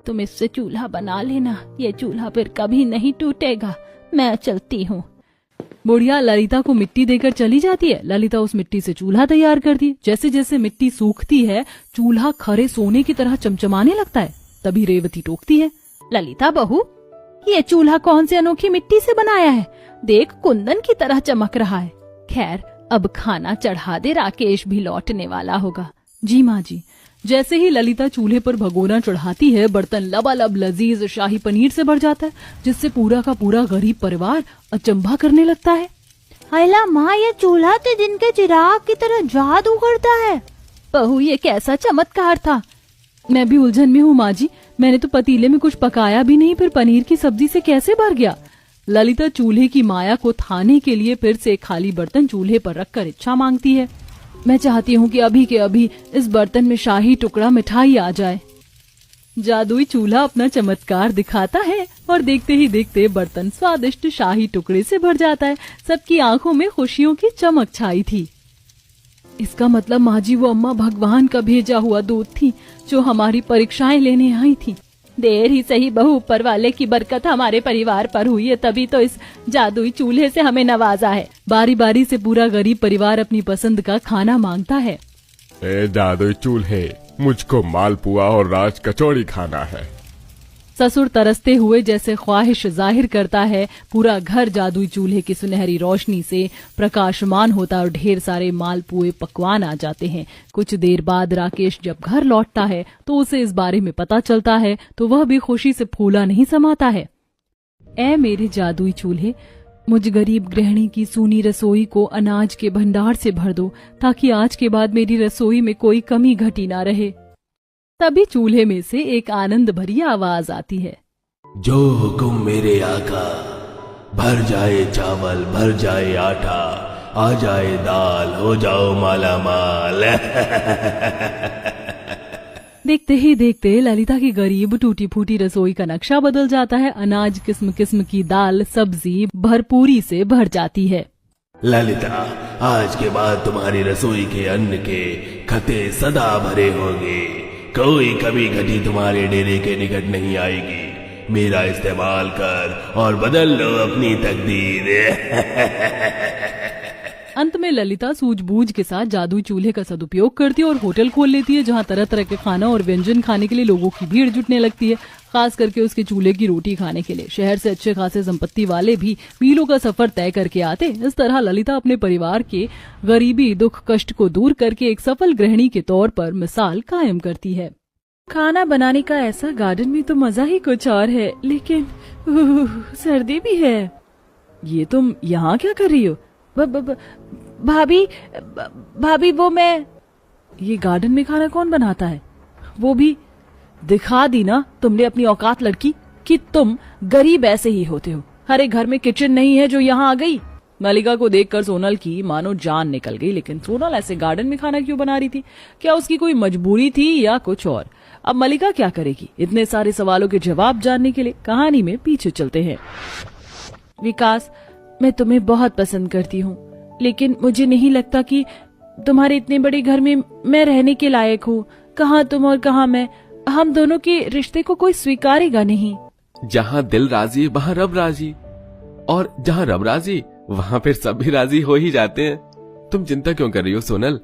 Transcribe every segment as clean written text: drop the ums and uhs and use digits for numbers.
तुम इससे चूल्हा बना लेना, ये चूल्हा फिर कभी नहीं टूटेगा, मैं चलती हूँ। बुढ़िया ललिता को मिट्टी देकर चली जाती है। ललिता उस मिट्टी से चूल्हा तैयार करती है। जैसे जैसे मिट्टी सूखती है चूल्हा खरे सोने की तरह चमचमाने लगता है। तभी रेवती टोकती है, ललिता बहू, ये चूल्हा कौन से अनोखी मिट्टी से बनाया है? देख, कुंदन की तरह चमक रहा है। खैर, अब खाना चढ़ा दे, राकेश भी लौटने वाला होगा। जी माँ जी। जैसे ही ललिता चूल्हे पर भगोना चढ़ाती है बर्तन लबालब लजीज शाही पनीर से भर जाता है, जिससे पूरा का पूरा गरीब परिवार अचंभा करने लगता है। हैला माँ, ये चूल्हा तो दिन के चिराग की तरह जादू करता है। बहू, ये कैसा चमत्कार था? मैं भी उलझन में हूँ माँ जी। मैंने तो पतीले में कुछ पकाया भी नहीं, फिर पनीर की सब्जी से कैसे भर गया? ललिता चूल्हे की माया को थाने के लिए फिर से खाली बर्तन चूल्हे पर रखकर इच्छा मांगती है। मैं चाहती हूँ कि अभी के अभी इस बर्तन में शाही टुकड़ा मिठाई आ जाए। जादुई चूल्हा अपना चमत्कार दिखाता है और देखते ही देखते बर्तन स्वादिष्ट शाही टुकड़े से भर जाता है। सबकी आंखों में खुशियों की चमक छाई थी। इसका मतलब माँ जी, वो अम्मा भगवान का भेजा हुआ दूत थी जो हमारी परीक्षाएं लेने आई थी। देर ही सही बहू, ऊपर वाले की बरकत हमारे परिवार पर हुई है, तभी तो इस जादुई चूल्हे से हमें नवाजा है। बारी बारी से पूरा गरीब परिवार अपनी पसंद का खाना मांगता है। ए जादुई चूल्हे, मुझको मालपुआ और राज कचौड़ी खाना है। ससुर तरसते हुए जैसे ख्वाहिश जाहिर करता है। पूरा घर जादुई चूल्हे की सुनहरी रोशनी से प्रकाशमान होता और ढेर सारे मालपुए पकवान आ जाते हैं। कुछ देर बाद राकेश जब घर लौटता है तो उसे इस बारे में पता चलता है तो वह भी खुशी से फूला नहीं समाता है। ऐ मेरे जादुई चूल्हे, मुझ गरीब गृहिणी की सूनी रसोई को अनाज के भंडार से भर दो, ताकि आज के बाद मेरी रसोई में कोई कमी घटी ना रहे। तभी चूल्हे में से एक आनंद भरी आवाज आती है, जो हुक्म मेरे आका, भर जाए चावल, भर जाए आटा, आ जाए दाल, हो जाओ माला माल। देखते ही देखते ललिता की गरीब टूटी फूटी रसोई का नक्शा बदल जाता है। अनाज किस्म किस्म की दाल सब्जी भरपूरी से भर जाती है। ललिता, आज के बाद तुम्हारी रसोई के अन्न के खते सदा भरे होंगे, कोई कभी घटी तुम्हारे डेरे के निकट नहीं आएगी। मेरा इस्तेमाल कर और बदल लो अपनी तकदीर। अंत में ललिता सूझबूझ के साथ जादुई चूल्हे का सदुपयोग करती है और होटल खोल लेती है, जहाँ तरह तरह के खाना और व्यंजन खाने के लिए लोगों की भीड़ जुटने लगती है, खास करके उसके चूल्हे की रोटी खाने के लिए। शहर से अच्छे खासे संपत्ति वाले भी मीलों का सफर तय करके आते। इस तरह ललिता अपने परिवार के गरीबी दुख कष्ट को दूर करके एक सफल गृहिणी के तौर पर मिसाल कायम करती है। खाना बनाने का ऐसा गार्डन में तो मजा ही कुछ और है, लेकिन सर्दी भी है। ये तुम यहाँ क्या कर रही हो? भाभी वो मैं। ये गार्डन में खाना कौन बनाता है? वो भी दिखा दी ना तुमने अपनी औकात लड़की, कि तुम गरीब ऐसे ही होते हो। हर एक घर में किचन नहीं है जो यहाँ आ गई। मलिका को देखकर सोनल की मानो जान निकल गई। लेकिन सोनल ऐसे गार्डन में खाना क्यों बना रही थी? क्या उसकी कोई मजबूरी थी या कुछ और? अब मलिका क्या करेगी? इतने सारे सवालों के जवाब जानने के लिए कहानी में पीछे चलते हैं। विकास, मैं तुम्हें बहुत पसंद करती हूँ, लेकिन मुझे नहीं लगता कि तुम्हारे इतने बड़े घर में मैं रहने के लायक हूँ। कहाँ तुम और कहाँ मैं, हम दोनों के रिश्ते को कोई स्वीकारेगा नहीं। जहाँ दिल राजी वहाँ रब राजी, और जहाँ रब राजी वहाँ फिर सब भी राजी हो ही जाते हैं। तुम चिंता क्यों कर रही हो सोनल?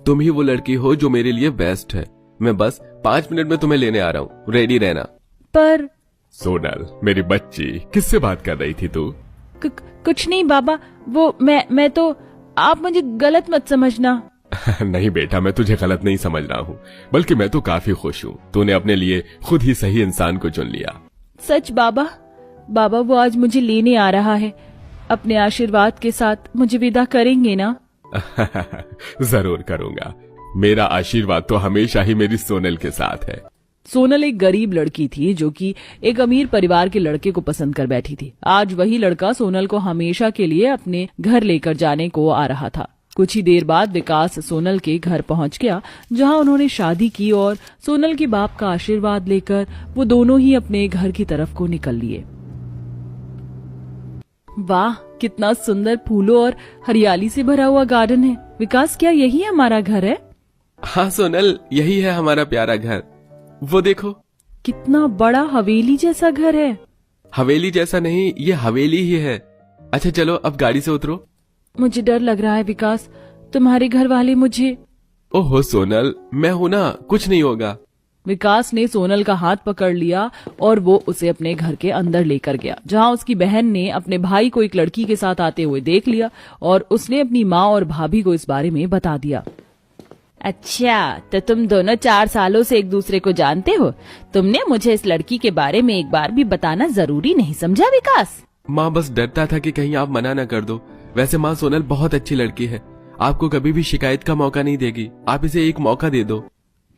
तुम ही वो लड़की हो जो मेरे लिए बेस्ट है। मैं बस 5 मिनट में तुम्हें लेने आ रहा हूँ, रेडी रहना। पर सोनल मेरी बच्ची, किससे बात कर रही थी तू? कुछ नहीं बाबा, वो मैं तो, आप मुझे गलत मत समझना। नहीं बेटा, मैं तुझे गलत नहीं समझ रहा हूँ, बल्कि मैं तो काफी खुश हूँ। तूने अपने लिए खुद ही सही इंसान को चुन लिया। सच बाबा, वो आज मुझे लेने आ रहा है। अपने आशीर्वाद के साथ मुझे विदा करेंगे ना? जरूर करूंगा। मेरा आशीर्वाद तो हमेशा ही मेरी सोनल के साथ है। सोनल एक गरीब लड़की थी जो कि एक अमीर परिवार के लड़के को पसंद कर बैठी थी। आज वही लड़का सोनल को हमेशा के लिए अपने घर लेकर जाने को आ रहा था। कुछ ही देर बाद विकास सोनल के घर पहुंच गया, जहां उन्होंने शादी की, और सोनल के बाप का आशीर्वाद लेकर वो दोनों ही अपने घर की तरफ को निकल लिए। वाह, कितना सुंदर फूलों और हरियाली से भरा हुआ गार्डन है। विकास, क्या यही हमारा घर है? हाँ सोनल, यही है हमारा प्यारा घर। वो देखो, कितना बड़ा हवेली जैसा घर है। हवेली जैसा नहीं, ये हवेली ही है। अच्छा चलो अब गाड़ी से उतरो। मुझे डर लग रहा है विकास, तुम्हारे घर वाले मुझे। ओहो सोनल, मैं हूं ना, कुछ नहीं होगा। विकास ने सोनल का हाथ पकड़ लिया और वो उसे अपने घर के अंदर लेकर गया, जहां उसकी बहन ने अपने भाई को एक लड़की के साथ आते हुए देख लिया और उसने अपनी माँ और भाभी को इस बारे में बता दिया। अच्छा, तो तुम दोनों 4 सालों से एक दूसरे को जानते हो। तुमने मुझे इस लड़की के बारे में एक बार भी बताना जरूरी नहीं समझा विकास? माँ बस डरता था कि कहीं आप मना न कर दो। वैसे माँ सोनल बहुत अच्छी लड़की है, आपको कभी भी शिकायत का मौका नहीं देगी। आप इसे एक मौका दे दो।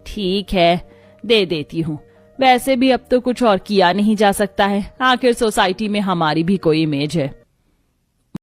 ठीक है, दे देती हूँ। वैसे भी अब तो कुछ और किया नहीं जा सकता है, आखिर सोसाइटी में हमारी भी कोई इमेज है।